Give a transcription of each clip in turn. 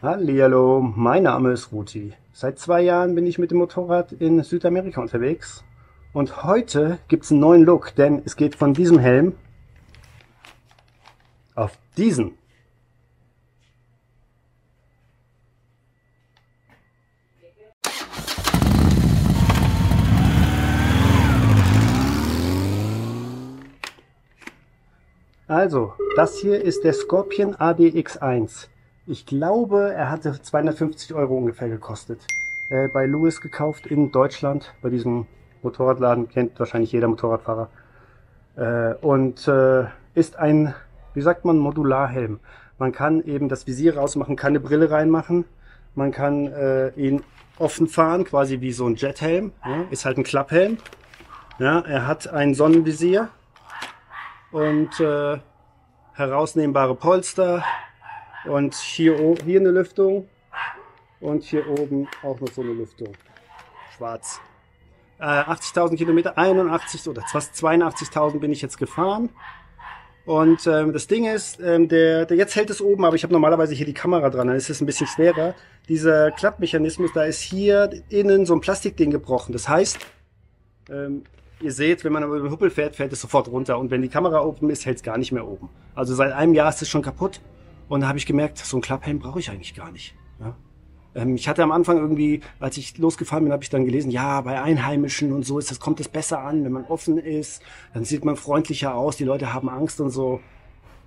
Hallihallo, mein Name ist Ruti. Seit 2 Jahren bin ich mit dem Motorrad in Südamerika unterwegs und heute gibt's einen neuen Look, denn es geht von diesem Helm auf diesen. Also, das hier ist der Scorpion ADX1. Ich glaube, er hatte 250 € ungefähr gekostet. Bei Lewis gekauft in Deutschland, bei diesem Motorradladen, kennt wahrscheinlich jeder Motorradfahrer. Ist ein, wie sagt man, Modularhelm. Man kann eben das Visier rausmachen, kann eine Brille reinmachen. Man kann ihn offen fahren, quasi wie so ein Jethelm. Ja, ist halt ein Klapphelm. Ja, er hat ein Sonnenvisier und herausnehmbare Polster und hier eine Lüftung und hier oben auch noch so eine Lüftung. Schwarz. 80.000 Kilometer, 81 oder fast 82.000 bin ich jetzt gefahren. Und das Ding ist, der jetzt hält es oben, aber ich habe normalerweise hier die Kamera dran, dann ist es ein bisschen schwerer. Dieser Klappmechanismus, da ist hier innen so ein Plastikding gebrochen. Das heißt, ihr seht, wenn man über den Huppel fährt, fällt es sofort runter. Und wenn die Kamera oben ist, hält es gar nicht mehr oben. Also seit einem Jahr ist es schon kaputt. Und da habe ich gemerkt, so einen Klapphelm brauche ich eigentlich gar nicht. Ja? Ich hatte am Anfang irgendwie, als ich losgefahren bin, habe ich dann gelesen, ja, bei Einheimischen und so kommt es besser an, wenn man offen ist. Dann sieht man freundlicher aus, die Leute haben Angst und so.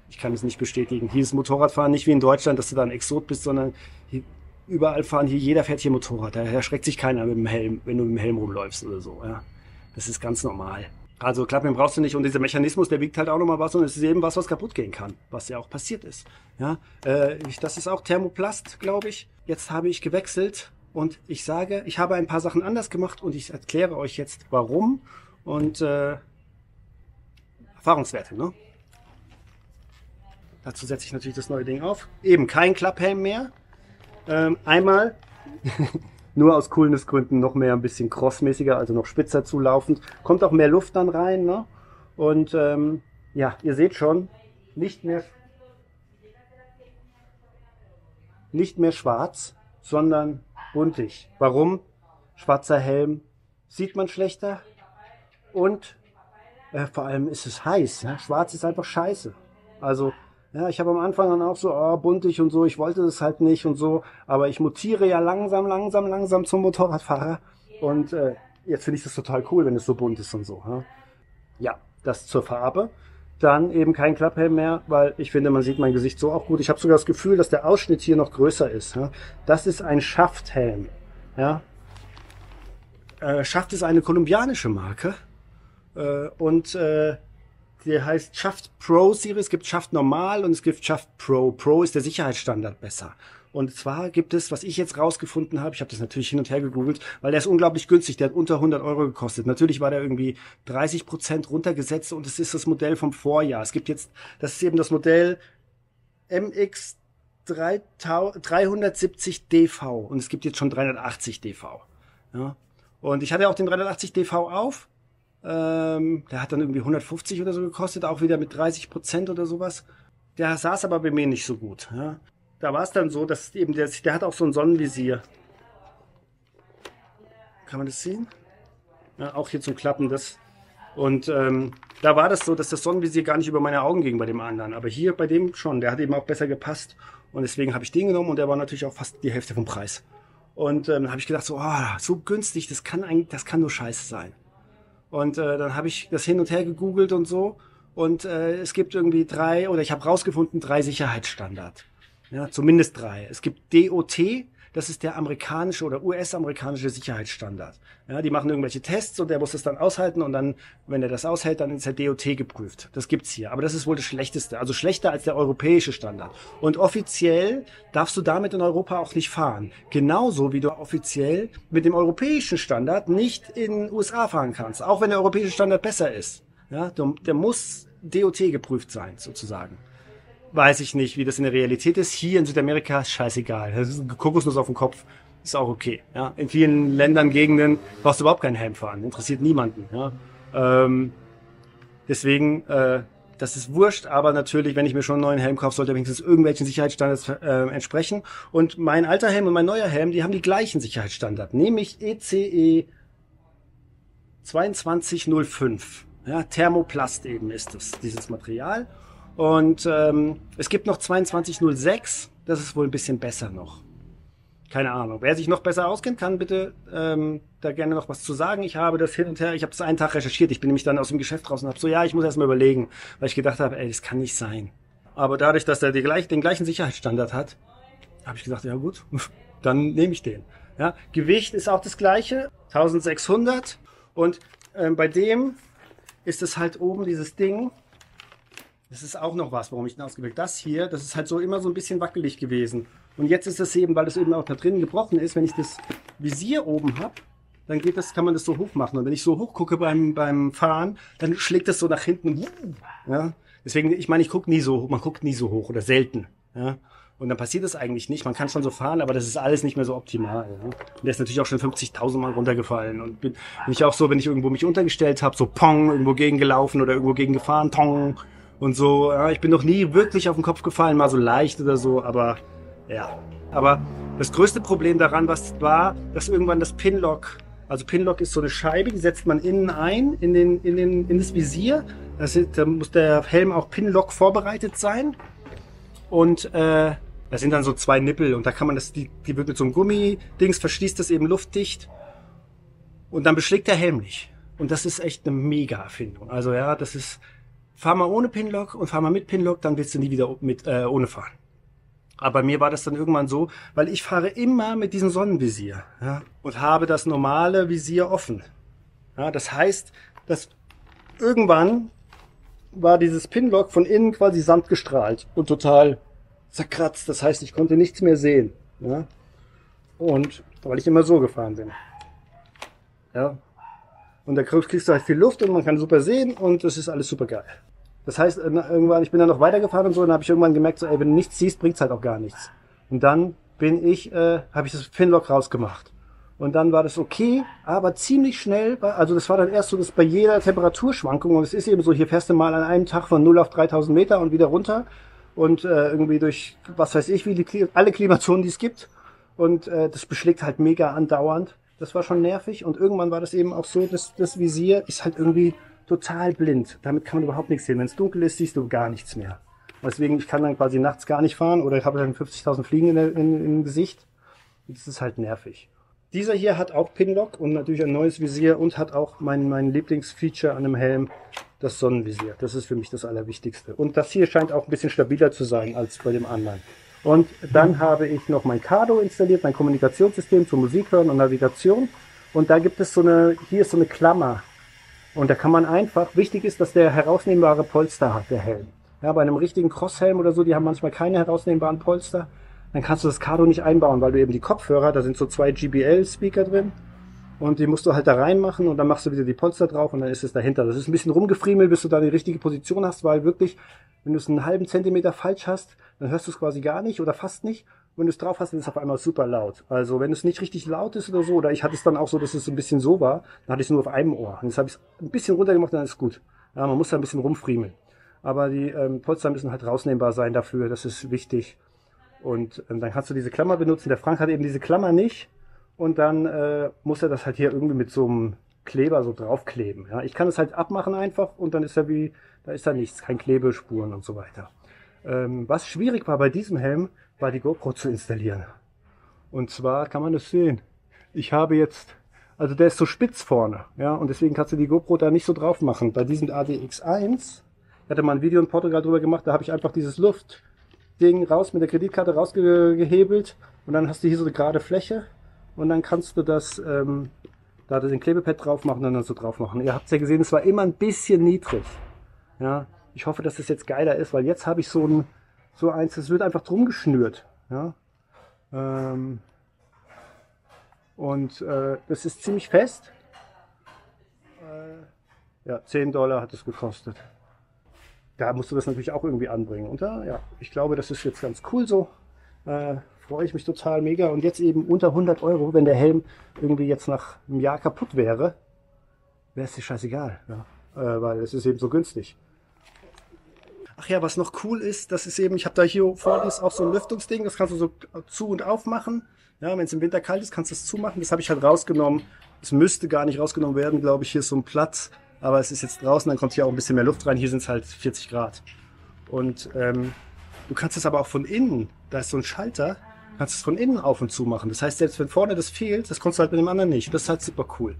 Ich kann es nicht bestätigen. Hier ist Motorradfahren nicht wie in Deutschland, dass du da ein Exot bist, sondern hier, überall fahren hier, jeder fährt hier Motorrad. Da erschreckt sich keiner mit dem Helm, wenn du mit dem Helm rumläufst oder so. Ja? Das ist ganz normal. Also Klapphelm brauchst du nicht und dieser Mechanismus, der wiegt halt auch nochmal was und es ist eben was kaputt gehen kann, was ja auch passiert ist. Ja, das ist auch Thermoplast, glaube ich. Jetzt habe ich gewechselt und ich sage, ich habe ein paar Sachen anders gemacht und ich erkläre euch jetzt warum und Erfahrungswerte. Ne? Dazu setze ich natürlich das neue Ding auf. Eben kein Klapphelm mehr. Einmal nur aus Coolness-Gründen noch mehr ein bisschen crossmäßiger, also noch spitzer zulaufend. Kommt auch mehr Luft dann rein. Ne? Und ja, ihr seht schon, nicht mehr schwarz, sondern buntig. Warum? Schwarzer Helm sieht man schlechter und vor allem ist es heiß. Ja? Schwarz ist einfach scheiße. Also ja, ich habe am Anfang dann auch so, buntig und so, ich wollte das halt nicht und so, aber ich mutiere ja langsam zum Motorradfahrer und jetzt finde ich das total cool, wenn es so bunt ist und so. Ja, das zur Farbe. Dann eben kein Klapphelm mehr, weil ich finde, man sieht mein Gesicht so auch gut. Ich habe sogar das Gefühl, dass der Ausschnitt hier noch größer ist. Ja. Das ist ein Schaft-Helm. Ja. Schaft ist eine kolumbianische Marke und der heißt Schaft Pro Series. Es gibt Schaft Normal und es gibt Schaft Pro. Pro ist der Sicherheitsstandard besser. Und zwar gibt es, was ich jetzt rausgefunden habe, ich habe das natürlich hin und her gegoogelt, weil der ist unglaublich günstig, der hat unter 100 € gekostet. Natürlich war der irgendwie 30% runtergesetzt und es ist das Modell vom Vorjahr. Es gibt jetzt, das ist eben das Modell MX 370 DV und es gibt jetzt schon 380 DV. Ja? Und ich hatte auch den 380 DV auf. Der hat dann irgendwie 150 oder so gekostet, auch wieder mit 30% oder sowas. Der saß aber bei mir nicht so gut. Ja? Da war es dann so, dass eben der hat auch so ein Sonnenvisier. Kann man das sehen? Ja, auch hier zum Klappen das. Und da war das so, dass das Sonnenvisier gar nicht über meine Augen ging bei dem anderen. Aber hier bei dem schon. Der hat eben auch besser gepasst. Und deswegen habe ich den genommen und der war natürlich auch fast die Hälfte vom Preis. Und dann habe ich gedacht, so günstig, das kann nur scheiße sein. Und dann habe ich das hin und her gegoogelt und so. Und es gibt irgendwie ich habe rausgefunden, 3 Sicherheitsstandards. Ja, zumindest 3. Es gibt DOT, das ist der amerikanische oder US-amerikanische Sicherheitsstandard. Ja, die machen irgendwelche Tests und der muss das dann aushalten und dann, wenn er das aushält, dann ist der DOT geprüft. Das gibt's hier. Aber das ist wohl das Schlechteste. Also schlechter als der europäische Standard. Und offiziell darfst du damit in Europa auch nicht fahren. Genauso wie du offiziell mit dem europäischen Standard nicht in den USA fahren kannst. Auch wenn der europäische Standard besser ist. Ja, der muss DOT geprüft sein, sozusagen. Weiß ich nicht, wie das in der Realität ist. Hier in Südamerika ist scheißegal. Das ist eine Kokosnuss auf dem Kopf. Ist auch okay. Ja? In vielen Ländern, Gegenden brauchst du überhaupt keinen Helm fahren. Interessiert niemanden. Ja? Deswegen Das ist wurscht, aber natürlich, wenn ich mir schon einen neuen Helm kaufe, sollte er wenigstens irgendwelchen Sicherheitsstandards entsprechen. Und mein alter Helm und mein neuer Helm, die haben die gleichen Sicherheitsstandards, nämlich ECE 2205. Ja, Thermoplast eben ist das, dieses Material. Und es gibt noch 2206, das ist wohl ein bisschen besser noch. Keine Ahnung. Wer sich noch besser auskennt, kann bitte da gerne noch was zu sagen. Ich habe das hin und her, ich habe das einen Tag recherchiert. Ich bin nämlich dann aus dem Geschäft raus und habe so, ja, ich muss erst mal überlegen, weil ich gedacht habe, ey, das kann nicht sein. Aber dadurch, dass er den gleichen Sicherheitsstandard hat, habe ich gesagt, ja gut, dann nehme ich den. Ja, Gewicht ist auch das gleiche, 1600. Und bei dem ist es halt oben dieses Ding. Das ist auch noch was, warum ich den ausgewählt habe. Das hier, das ist halt so immer so ein bisschen wackelig gewesen. Und jetzt ist das eben, weil das eben auch da drin gebrochen ist, wenn ich das Visier oben habe, dann geht das, kann man das so hoch machen. Und wenn ich so hoch gucke beim Fahren, dann schlägt das so nach hinten. Ja? Deswegen, ich meine, ich gucke nie so hoch, man guckt nie so hoch oder selten. Ja? Und dann passiert das eigentlich nicht. Man kann schon so fahren, aber das ist alles nicht mehr so optimal. Ja? Und der ist natürlich auch schon 50.000 Mal runtergefallen. Und bin ich auch so, wenn ich irgendwo mich untergestellt habe, so pong, irgendwo gegengelaufen oder irgendwo gegen gefahren, tong und so. Ja? Ich bin noch nie wirklich auf den Kopf gefallen, mal so leicht oder so, aber ja. Aber das größte Problem daran war, dass irgendwann das Pinlock, also Pinlock ist so eine Scheibe, die setzt man innen ein, in das Visier. Da muss der Helm auch Pinlock vorbereitet sein. Und da sind dann so zwei Nippel und da kann man die wird mit so einem Gummidings, verschließt das eben luftdicht und dann beschlägt der Helm nicht. Und das ist echt eine Mega-Erfindung. Also ja, das ist, fahr mal ohne Pinlock und fahr mal mit Pinlock, dann willst du nie wieder ohne fahren. Aber bei mir war das dann irgendwann so, weil ich fahre immer mit diesem Sonnenvisier, ja, und habe das normale Visier offen. Ja, das heißt, dass irgendwann war dieses Pinlock von innen quasi sandgestrahlt und total zerkratzt. Das heißt, ich konnte nichts mehr sehen. Ja, und weil ich immer so gefahren bin. Ja, und da kriegst du halt viel Luft und man kann super sehen und das ist alles super geil. Das heißt, irgendwann, ich bin dann noch weitergefahren und so, und dann habe ich irgendwann gemerkt, so, ey, wenn du nichts siehst, bringt's halt auch gar nichts. Und dann habe ich das Pinlock rausgemacht. Und dann war das okay, aber ziemlich schnell, also das war dann erst so, dass bei jeder Temperaturschwankung, und es ist eben so, hier fährst du mal an einem Tag von 0 auf 3000 Meter und wieder runter und irgendwie durch, was weiß ich, alle Klimazonen, die es gibt. Und das beschlägt halt mega andauernd. Das war schon nervig und irgendwann war das eben auch so, dass das Visier ist halt irgendwie total blind. Damit kann man überhaupt nichts sehen. Wenn es dunkel ist, siehst du gar nichts mehr. Deswegen, ich kann dann quasi nachts gar nicht fahren oder ich habe dann 50.000 Fliegen im Gesicht. Das ist halt nervig. Dieser hier hat auch Pinlock und natürlich ein neues Visier und hat auch mein Lieblingsfeature an dem Helm, das Sonnenvisier. Das ist für mich das Allerwichtigste. Und das hier scheint auch ein bisschen stabiler zu sein als bei dem anderen. Und dann habe ich noch mein Cardo installiert, mein Kommunikationssystem zum Musikhören und Navigation. Und da gibt es hier ist so eine Klammer. Und da kann man einfach, wichtig ist, dass der herausnehmbare Polster hat, der Helm. Ja, bei einem richtigen Crosshelm oder so, die haben manchmal keine herausnehmbaren Polster. Dann kannst du das Cardo nicht einbauen, weil du eben die Kopfhörer, da sind so zwei JBL-Speaker drin. Und die musst du halt da reinmachen und dann machst du wieder die Polster drauf und dann ist es dahinter. Das ist ein bisschen rumgefriemelt, bis du da die richtige Position hast, weil wirklich, wenn du es einen halben Zentimeter falsch hast, dann hörst du es quasi gar nicht oder fast nicht. Wenn du es drauf hast, dann ist es auf einmal super laut. Also wenn es nicht richtig laut ist oder so, oder ich hatte es dann auch so, dass es ein bisschen so war, dann hatte ich es nur auf einem Ohr. Und jetzt habe ich es ein bisschen runtergemacht, dann ist es gut. Ja, man muss da ein bisschen rumfriemeln. Aber die Polster müssen halt rausnehmbar sein dafür, das ist wichtig. Und dann kannst du diese Klammer benutzen. Der Frank hat eben diese Klammer nicht. Und dann muss er das halt hier irgendwie mit so einem Kleber so draufkleben. Ja, ich kann es halt abmachen einfach und dann ist da ist da nichts, kein Klebespuren und so weiter. Was schwierig war bei diesem Helm, war die GoPro zu installieren. Und zwar kann man das sehen. Ich habe jetzt, also der ist so spitz vorne, ja, und deswegen kannst du die GoPro da nicht so drauf machen. Bei diesem ADX1, ich hatte mal ein Video in Portugal drüber gemacht, da habe ich einfach dieses Luftding raus mit der Kreditkarte rausgehebelt und dann hast du hier so eine gerade Fläche und dann kannst du das, da den Klebepad drauf machen und dann so drauf machen. Ihr habt es ja gesehen, es war immer ein bisschen niedrig. Ja, ich hoffe, dass das jetzt geiler ist, weil jetzt habe ich so eins, das wird einfach drum geschnürt. Ja? Das ist ziemlich fest. Ja, $10 hat es gekostet. Da musst du das natürlich auch irgendwie anbringen. Und ja, ich glaube, das ist jetzt ganz cool so. Freue ich mich total mega. Und jetzt eben unter 100 €, wenn der Helm irgendwie jetzt nach einem Jahr kaputt wäre, wäre es dir scheißegal. Ja? Weil es ist eben so günstig. Ach ja, was noch cool ist, das ist eben, ich habe da hier vorne ist auch so ein Lüftungsding, das kannst du so zu- und aufmachen. Ja, wenn es im Winter kalt ist, kannst du es zumachen. Das habe ich halt rausgenommen. Es müsste gar nicht rausgenommen werden, glaube ich. Hier ist so ein Platz, aber es ist jetzt draußen, dann kommt hier auch ein bisschen mehr Luft rein. Hier sind es halt 40 Grad. Und du kannst es aber auch von innen, da ist so ein Schalter, kannst es von innen auf und zu machen. Das heißt, selbst wenn vorne das fehlt, das konntest du halt mit dem anderen nicht. Das ist halt super cool.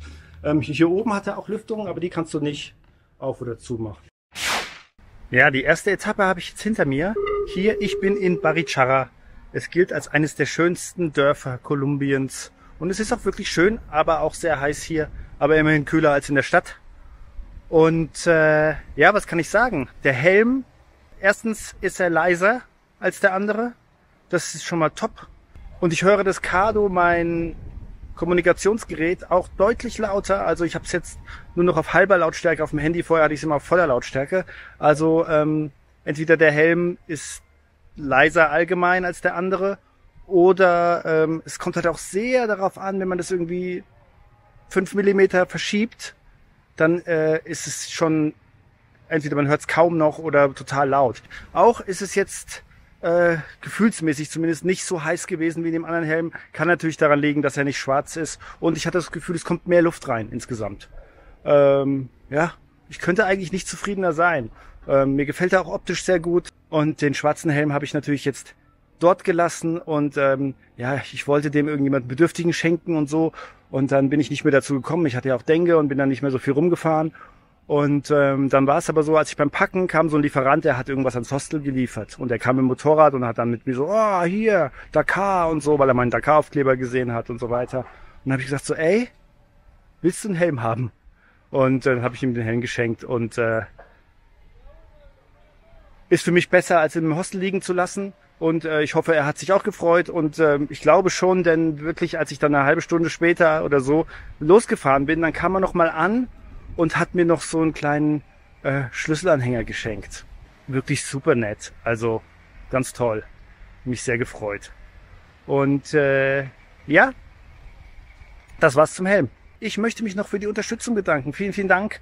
Hier oben hat er auch Lüftungen, aber die kannst du nicht auf oder zu machen. Ja, die erste Etappe habe ich jetzt hinter mir. Hier, ich bin in Barichara. Es gilt als eines der schönsten Dörfer Kolumbiens. Und es ist auch wirklich schön, aber auch sehr heiß hier. Aber immerhin kühler als in der Stadt. Und ja, was kann ich sagen? Der Helm, erstens ist er leiser als der andere. Das ist schon mal top. Und ich höre das Cardo, mein Kommunikationsgerät, auch deutlich lauter. Also ich habe es jetzt nur noch auf halber Lautstärke auf dem Handy. Vorher hatte ich es immer auf voller Lautstärke. Also entweder der Helm ist leiser allgemein als der andere oder es kommt halt auch sehr darauf an, wenn man das irgendwie 5 Millimeter verschiebt, dann ist es schon, entweder man hört es kaum noch oder total laut. Auch ist es jetzt gefühlsmäßig zumindest nicht so heiß gewesen wie in dem anderen Helm. Kann natürlich daran liegen, dass er nicht schwarz ist. Und ich hatte das Gefühl, es kommt mehr Luft rein insgesamt. Ja, ich könnte eigentlich nicht zufriedener sein. Mir gefällt er auch optisch sehr gut. Und den schwarzen Helm habe ich natürlich jetzt dort gelassen. Und ja, ich wollte dem irgendjemand Bedürftigen schenken und so. Und dann bin ich nicht mehr dazu gekommen. Ich hatte ja auch Dengue und bin dann nicht mehr so viel rumgefahren. Und dann war es aber so, als ich beim Packen kam, so ein Lieferant, der hat irgendwas ans Hostel geliefert. Und der kam mit dem Motorrad und hat dann mit mir so, oh, hier, Dakar und so, weil er meinen Dakar-Aufkleber gesehen hat und so weiter. Und dann habe ich gesagt so, ey, willst du einen Helm haben? Und dann habe ich ihm den Helm geschenkt und ist für mich besser, als ihn im Hostel liegen zu lassen. Und ich hoffe, er hat sich auch gefreut. Und ich glaube schon, denn wirklich, als ich dann eine halbe Stunde später oder so losgefahren bin, dann kam er noch mal an und hat mir noch so einen kleinen Schlüsselanhänger geschenkt. Wirklich super nett. Also ganz toll. Mich sehr gefreut. Und ja, das war's zum Helm. Ich möchte mich noch für die Unterstützung bedanken. Vielen, vielen Dank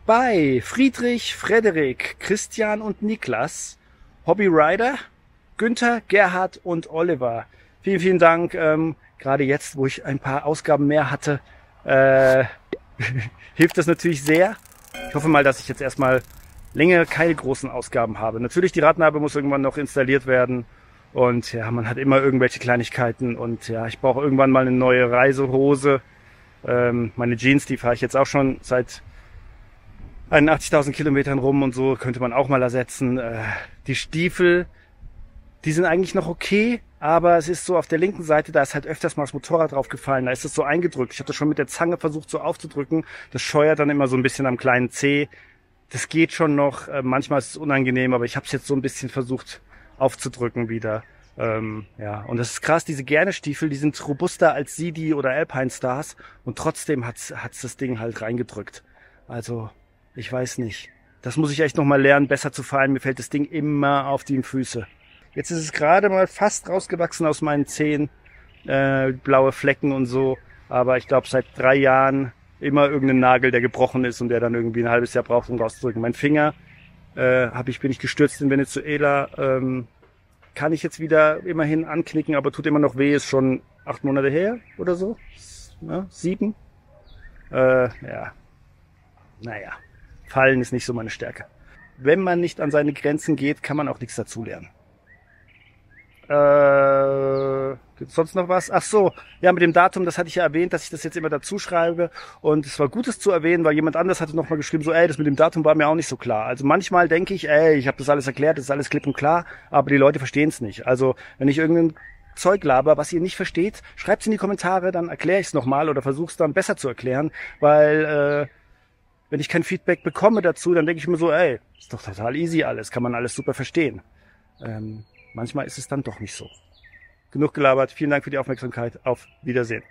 bei Friedrich, Frederik, Christian und Niklas, Hobby Rider, Günther, Gerhard und Oliver. Vielen, vielen Dank. Gerade jetzt, wo ich ein paar Ausgaben mehr hatte, hilft das natürlich sehr. Ich hoffe mal, dass ich jetzt erstmal länger keine großen Ausgaben habe. Natürlich, die Radnabe muss irgendwann noch installiert werden. Und ja, man hat immer irgendwelche Kleinigkeiten. Und ja, ich brauche irgendwann mal eine neue Reisehose. Meine Jeans, die fahre ich jetzt auch schon seit 81.000 Kilometern rum und so, könnte man auch mal ersetzen. Die Stiefel, die sind eigentlich noch okay. Aber es ist so auf der linken Seite, da ist halt öfters mal das Motorrad drauf gefallen, da ist es so eingedrückt. Ich habe das schon mit der Zange versucht so aufzudrücken. Das scheuert dann immer so ein bisschen am kleinen Zeh. Das geht schon noch, manchmal ist es unangenehm, aber ich habe es jetzt so ein bisschen versucht aufzudrücken wieder. Ja, und das ist krass, diese Gerne-Stiefel, die sind robuster als Sidi oder Alpine Stars und trotzdem hat's das Ding halt reingedrückt. Also, ich weiß nicht. Das muss ich echt nochmal lernen, besser zu fahren. Mir fällt das Ding immer auf die Füße. Jetzt ist es gerade mal fast rausgewachsen aus meinen Zehen, blaue Flecken und so. Aber ich glaube, seit 3 Jahren immer irgendein Nagel, der gebrochen ist und der dann irgendwie ein halbes Jahr braucht, um rauszudrücken. Mein Finger bin ich gestürzt in Venezuela. Kann ich jetzt wieder immerhin anknicken, aber tut immer noch weh. Ist schon 8 Monate her oder so. Ja, 7. Ja, naja, Fallen ist nicht so meine Stärke. Wenn man nicht an seine Grenzen geht, kann man auch nichts dazulernen. Gibt's sonst noch was? Ach so, ja, mit dem Datum, das hatte ich ja erwähnt, dass ich das jetzt immer dazu schreibe. Und es war gut, es zu erwähnen, weil jemand anders hatte noch mal geschrieben, so, das mit dem Datum war mir auch nicht so klar. Also manchmal denke ich, ich habe das alles erklärt, das ist alles klipp und klar, aber die Leute verstehen es nicht. Also wenn ich irgendein Zeug laber, was ihr nicht versteht, schreibt's in die Kommentare, dann erkläre ich es nochmal oder versuch's dann besser zu erklären, weil wenn ich kein Feedback bekomme dazu, dann denke ich mir so, ist doch total easy alles, kann man alles super verstehen. Manchmal ist es dann doch nicht so. Genug gelabert. Vielen Dank für die Aufmerksamkeit. Auf Wiedersehen.